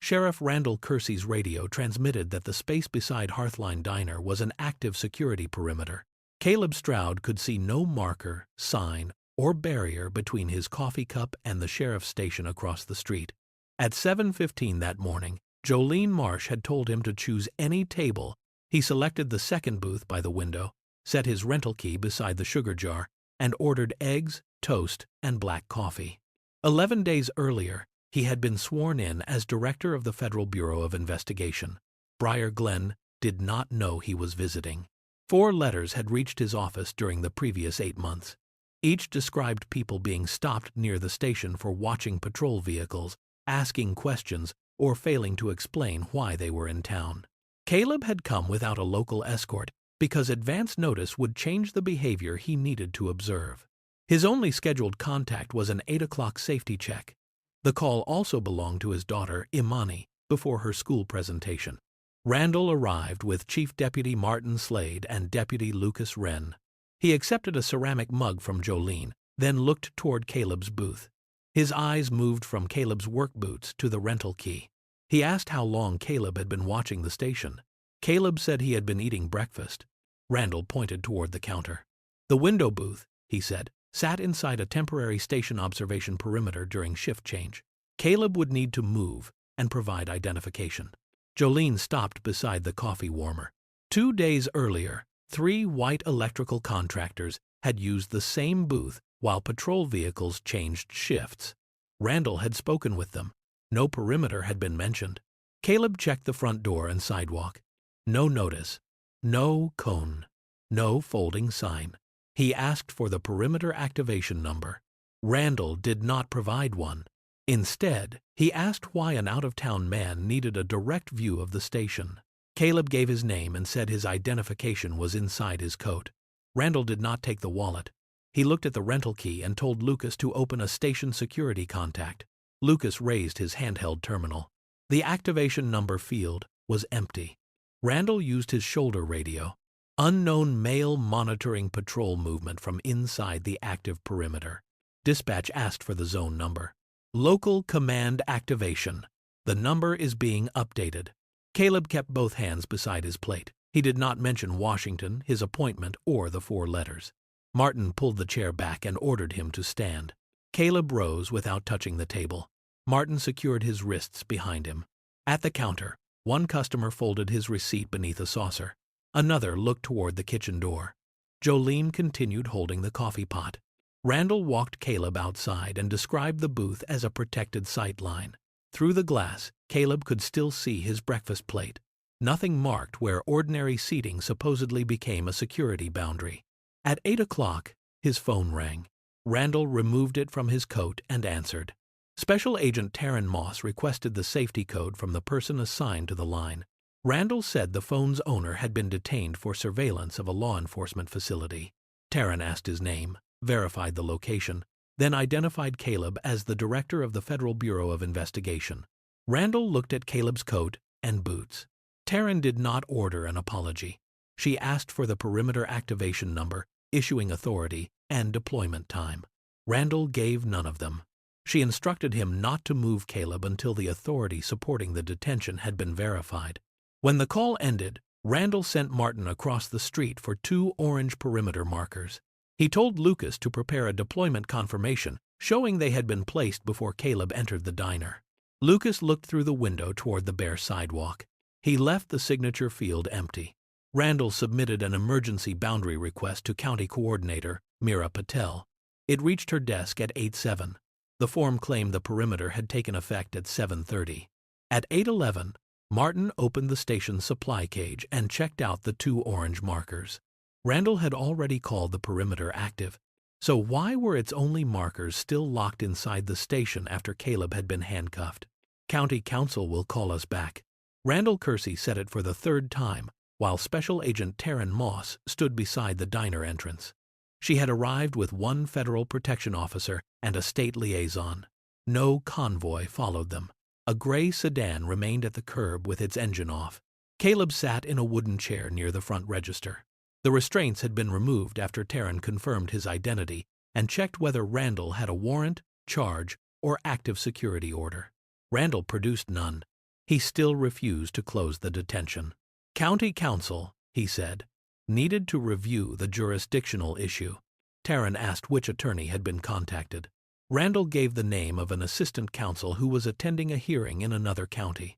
Sheriff Randall Kersey's radio transmitted that the space beside Hearthline Diner was an active security perimeter. Caleb Stroud could see no marker, sign, or barrier between his coffee cup and the sheriff's station across the street. At 7:15 that morning, Jolene Marsh had told him to choose any table. He selected the second booth by the window, set his rental key beside the sugar jar, and ordered eggs, toast, and black coffee. 11 days earlier, he had been sworn in as director of the Federal Bureau of Investigation. Briar Glen did not know he was visiting. 4 letters had reached his office during the previous 8 months. Each described people being stopped near the station for watching patrol vehicles, asking questions, or failing to explain why they were in town. Caleb had come without a local escort because advance notice would change the behavior he needed to observe. His only scheduled contact was an 8 o'clock safety check. The call also belonged to his daughter, Imani, before her school presentation. Randall arrived with Chief Deputy Martin Slade and Deputy Lucas Wren. He accepted a ceramic mug from Jolene, then looked toward Caleb's booth. His eyes moved from Caleb's work boots to the rental key. He asked how long Caleb had been watching the station. Caleb said he had been eating breakfast. Randall pointed toward the counter. The window booth, he said, sat inside a temporary station observation perimeter during shift change. Caleb would need to move and provide identification. Jolene stopped beside the coffee warmer. 2 days earlier, 3 white electrical contractors had used the same booth while patrol vehicles changed shifts. Randall had spoken with them. No perimeter had been mentioned. Caleb checked the front door and sidewalk. No notice. No cone. No folding sign. He asked for the perimeter activation number. Randall did not provide one. Instead, he asked why an out-of-town man needed a direct view of the station. Caleb gave his name and said his identification was inside his coat. Randall did not take the wallet. He looked at the rental key and told Lucas to open a station security contact. Lucas raised his handheld terminal. The activation number field was empty. Randall used his shoulder radio. Unknown male monitoring patrol movement from inside the active perimeter. Dispatch asked for the zone number. Local command activation. The number is being updated. Caleb kept both hands beside his plate. He did not mention Washington, his appointment, or the 4 letters. Martin pulled the chair back and ordered him to stand. Caleb rose without touching the table. Martin secured his wrists behind him. At the counter, one customer folded his receipt beneath a saucer. Another looked toward the kitchen door. Jolene continued holding the coffee pot. Randall walked Caleb outside and described the booth as a protected sight line. Through the glass, Caleb could still see his breakfast plate. Nothing marked where ordinary seating supposedly became a security boundary. At 8 o'clock, his phone rang. Randall removed it from his coat and answered. Special Agent Taryn Moss requested the safety code from the person assigned to the line. Randall said the phone's owner had been detained for surveillance of a law enforcement facility. Taryn asked his name, verified the location, then identified Caleb as the director of the Federal Bureau of Investigation. Randall looked at Caleb's coat and boots. Taryn did not order an apology. She asked for the perimeter activation number, issuing authority, and deployment time. Randall gave none of them. She instructed him not to move Caleb until the authority supporting the detention had been verified. When the call ended, Randall sent Martin across the street for 2 orange perimeter markers. He told Lucas to prepare a deployment confirmation, showing they had been placed before Caleb entered the diner. Lucas looked through the window toward the bare sidewalk. He left the signature field empty. Randall submitted an emergency boundary request to County Coordinator Meera Patel. It reached her desk at 8:07. The form claimed the perimeter had taken effect at 7:30. At 8:11, Martin opened the station's supply cage and checked out the 2 orange markers. Randall had already called the perimeter active, so why were its only markers still locked inside the station after Caleb had been handcuffed? County Council will call us back. Randall Kersey said it for the 3rd time, while Special Agent Taryn Moss stood beside the diner entrance. She had arrived with 1 federal protection officer and a state liaison. No convoy followed them. A gray sedan remained at the curb with its engine off. Caleb sat in a wooden chair near the front register. The restraints had been removed after Taryn confirmed his identity and checked whether Randall had a warrant, charge, or active security order. Randall produced none. He still refused to close the detention. County Council, he said, needed to review the jurisdictional issue. Taryn asked which attorney had been contacted. Randall gave the name of an assistant counsel who was attending a hearing in another county.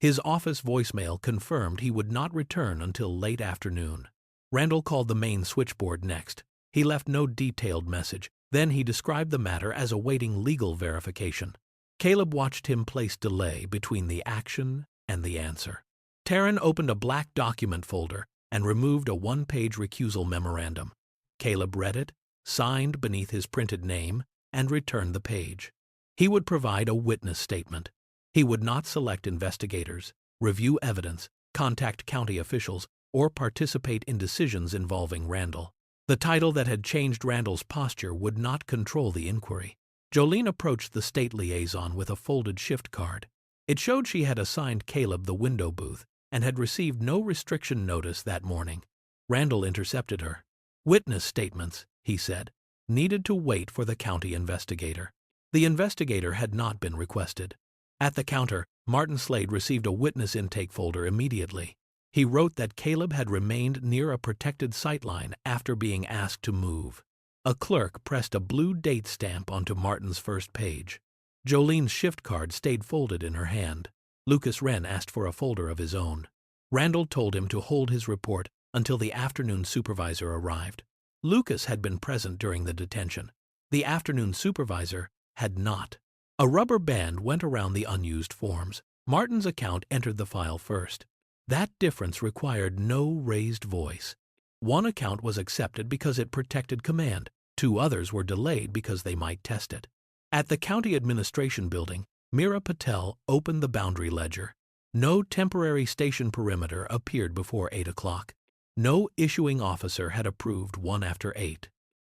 His office voicemail confirmed he would not return until late afternoon. Randall called the main switchboard next. He left no detailed message. Then he described the matter as awaiting legal verification. Caleb watched him place delay between the action and the answer. Taryn opened a black document folder and removed a one-page recusal memorandum. Caleb read it, signed beneath his printed name, and returned the page. He would provide a witness statement. He would not select investigators, review evidence, contact county officials, or participate in decisions involving Randall. The title that had changed Randall's posture would not control the inquiry. Jolene approached the state liaison with a folded shift card. It showed she had assigned Caleb the window booth and had received no restriction notice that morning. Randall intercepted her. Witness statements, he said, needed to wait for the county investigator. The investigator had not been requested. At the counter, Martin Slade received a witness intake folder immediately. He wrote that Caleb had remained near a protected sightline after being asked to move. A clerk pressed a blue date stamp onto Martin's first page. Jolene's shift card stayed folded in her hand. Lucas Wren asked for a folder of his own. Randall told him to hold his report until the afternoon supervisor arrived. Lucas had been present during the detention. The afternoon supervisor had not. A rubber band went around the unused forms. Martin's account entered the file first. That difference required no raised voice. One account was accepted because it protected command. 2 others were delayed because they might test it. At the county administration building, Meera Patel opened the boundary ledger. No temporary station perimeter appeared before 8 o'clock. No issuing officer had approved 1 after 8.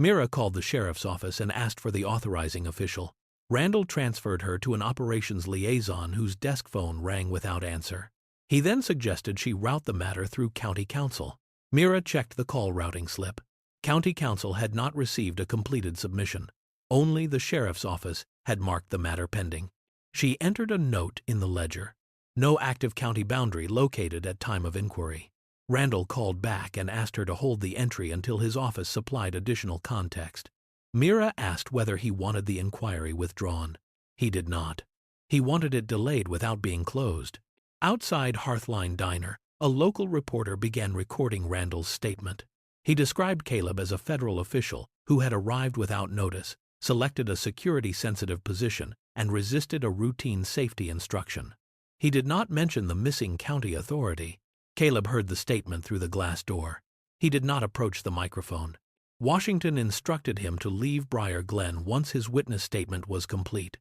Meera called the sheriff's office and asked for the authorizing official. Randall transferred her to an operations liaison whose desk phone rang without answer. He then suggested she route the matter through county council. Meera checked the call routing slip. County council had not received a completed submission. Only the sheriff's office had marked the matter pending. She entered a note in the ledger. No active county boundary located at time of inquiry. Randall called back and asked her to hold the entry until his office supplied additional context. Meera asked whether he wanted the inquiry withdrawn. He did not. He wanted it delayed without being closed. Outside Hearthline Diner, a local reporter began recording Randall's statement. He described Caleb as a federal official who had arrived without notice, selected a security-sensitive position, and resisted a routine safety instruction. He did not mention the missing county authority. Caleb heard the statement through the glass door. He did not approach the microphone. Washington instructed him to leave Briar Glen once his witness statement was complete.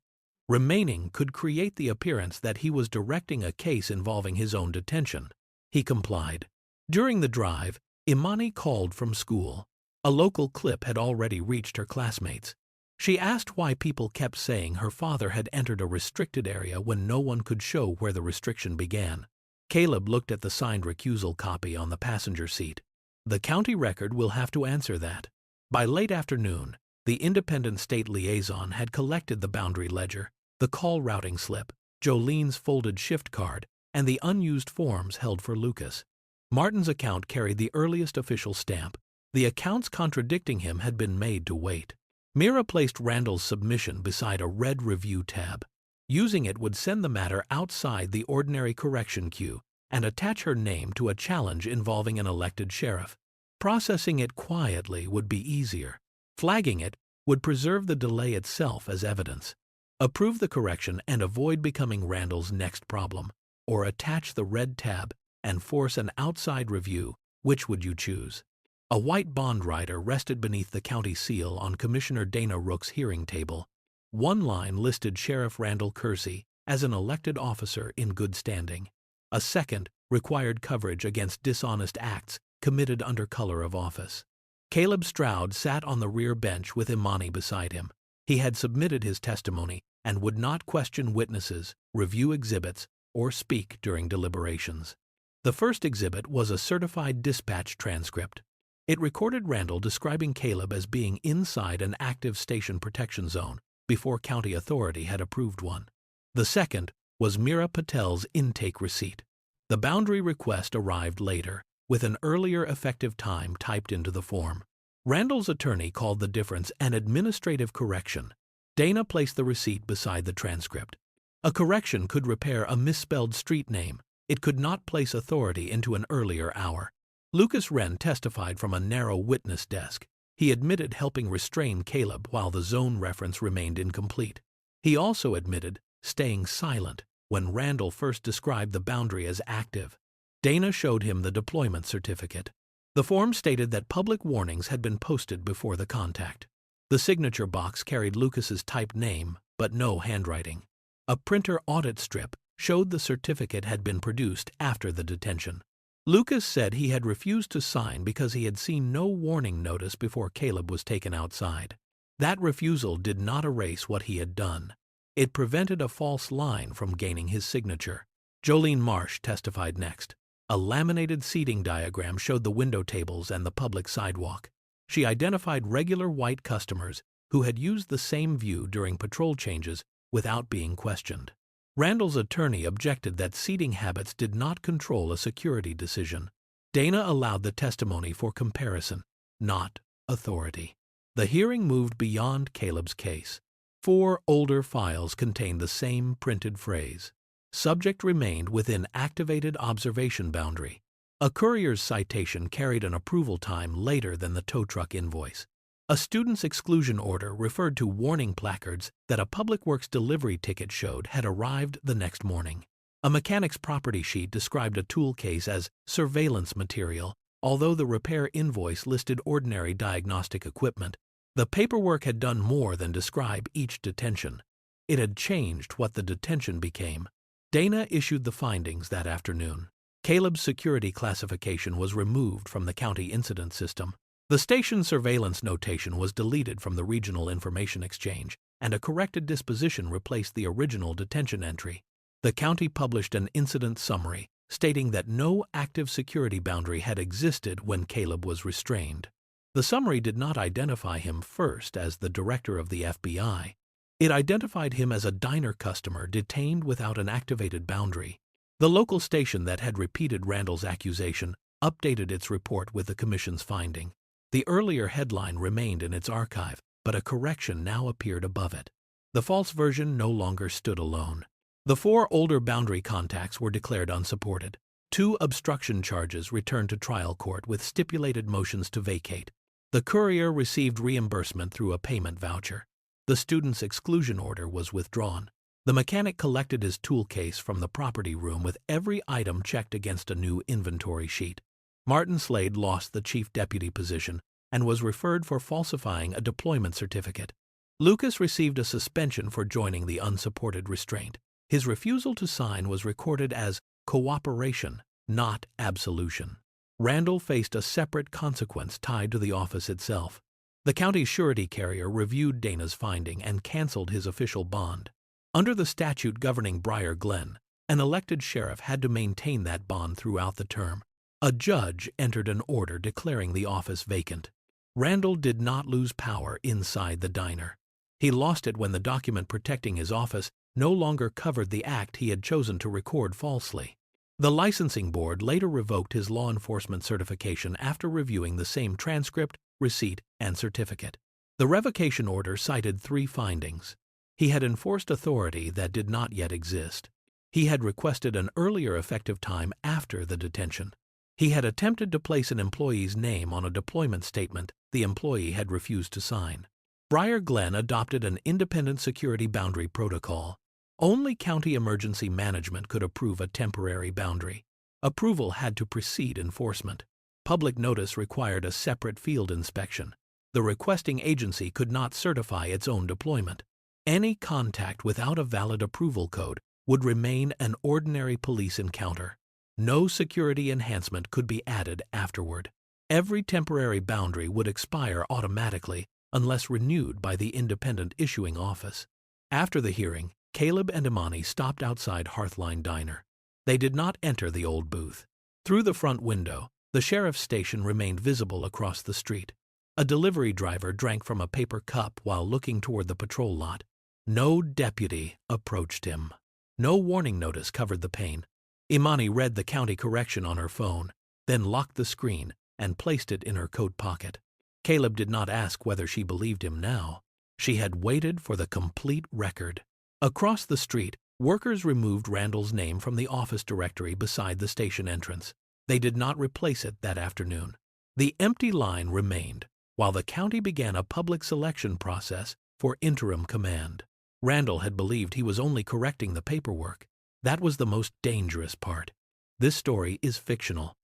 Remaining could create the appearance that he was directing a case involving his own detention. He complied. During the drive, Imani called from school. A local clip had already reached her classmates. She asked why people kept saying her father had entered a restricted area when no one could show where the restriction began. Caleb looked at the signed recusal copy on the passenger seat. The county record will have to answer that. By late afternoon, the independent state liaison had collected the boundary ledger, the call routing slip, Jolene's folded shift card, and the unused forms held for Lucas. Martin's account carried the earliest official stamp. The accounts contradicting him had been made to wait. Meera placed Randall's submission beside a red review tab. Using it would send the matter outside the ordinary correction queue and attach her name to a challenge involving an elected sheriff. Processing it quietly would be easier. Flagging it would preserve the delay itself as evidence. Approve the correction and avoid becoming Randall's next problem, or attach the red tab and force an outside review. Which would you choose? A white bond rider rested beneath the county seal on Commissioner Dana Rook's hearing table. One line listed Sheriff Randall Kersey as an elected officer in good standing. A second required coverage against dishonest acts committed under color of office. Caleb Stroud sat on the rear bench with Imani beside him. He had submitted his testimony and would not question witnesses, review exhibits, or speak during deliberations. The first exhibit was a certified dispatch transcript. It recorded Randall describing Caleb as being inside an active station protection zone before county authority had approved one. The second was Meera Patel's intake receipt. The boundary request arrived later, with an earlier effective time typed into the form. Randall's attorney called the difference an administrative correction. Dana placed the receipt beside the transcript. A correction could repair a misspelled street name. It could not place authority into an earlier hour. Lucas Wren testified from a narrow witness desk. He admitted helping restrain Caleb while the zone reference remained incomplete. He also admitted staying silent when Randall first described the boundary as active. Dana showed him the deployment certificate. The form stated that public warnings had been posted before the contact. The signature box carried Lucas's typed name, but no handwriting. A printer audit strip showed the certificate had been produced after the detention. Lucas said he had refused to sign because he had seen no warning notice before Caleb was taken outside. That refusal did not erase what he had done. It prevented a false line from gaining his signature. Jolene Marsh testified next. A laminated seating diagram showed the window tables and the public sidewalk. She identified regular white customers who had used the same view during patrol changes without being questioned. Randall's attorney objected that seating habits did not control a security decision. Dana allowed the testimony for comparison, not authority. The hearing moved beyond Caleb's case. 4 older files contained the same printed phrase. Subject remained within activated observation boundary. A courier's citation carried an approval time later than the tow truck invoice. A student's exclusion order referred to warning placards that a Public Works delivery ticket showed had arrived the next morning. A mechanic's property sheet described a tool case as surveillance material, although the repair invoice listed ordinary diagnostic equipment. The paperwork had done more than describe each detention. It had changed what the detention became. Dana issued the findings that afternoon. Caleb's security classification was removed from the county incident system. The station's surveillance notation was deleted from the regional information exchange, and a corrected disposition replaced the original detention entry. The county published an incident summary, stating that no active security boundary had existed when Caleb was restrained. The summary did not identify him first as the director of the FBI. It identified him as a diner customer detained without an activated boundary. The local station that had repeated Randall's accusation updated its report with the commission's finding. The earlier headline remained in its archive, but a correction now appeared above it. The false version no longer stood alone. The 4 older boundary contacts were declared unsupported. 2 obstruction charges returned to trial court with stipulated motions to vacate. The courier received reimbursement through a payment voucher. The student's exclusion order was withdrawn. The mechanic collected his tool case from the property room with every item checked against a new inventory sheet. Martin Slade lost the chief deputy position and was referred for falsifying a deployment certificate. Lucas received a suspension for joining the unsupported restraint. His refusal to sign was recorded as cooperation, not absolution. Randall faced a separate consequence tied to the office itself. The county's surety carrier reviewed Dana's finding and canceled his official bond. Under the statute governing Briar Glen, an elected sheriff had to maintain that bond throughout the term. A judge entered an order declaring the office vacant. Randall did not lose power inside the diner. He lost it when the document protecting his office no longer covered the act he had chosen to record falsely. The licensing board later revoked his law enforcement certification after reviewing the same transcript, receipt, and certificate. The revocation order cited 3 findings. He had enforced authority that did not yet exist. He had requested an earlier effective time after the detention. He had attempted to place an employee's name on a deployment statement the employee had refused to sign. Briar Glen adopted an independent security boundary protocol. Only county emergency management could approve a temporary boundary. Approval had to precede enforcement. Public notice required a separate field inspection. The requesting agency could not certify its own deployment. Any contact without a valid approval code would remain an ordinary police encounter. No security enhancement could be added afterward. Every temporary boundary would expire automatically unless renewed by the independent issuing office. After the hearing, Caleb and Imani stopped outside Hearthline Diner. They did not enter the old booth. Through the front window, the sheriff's station remained visible across the street. A delivery driver drank from a paper cup while looking toward the patrol lot. No deputy approached him. No warning notice covered the pane. Imani read the county correction on her phone, then locked the screen and placed it in her coat pocket. Caleb did not ask whether she believed him now. She had waited for the complete record. Across the street, workers removed Randall's name from the office directory beside the station entrance. They did not replace it that afternoon. The empty line remained, while the county began a public selection process for interim command. Randall had believed he was only correcting the paperwork. That was the most dangerous part. This story is fictional,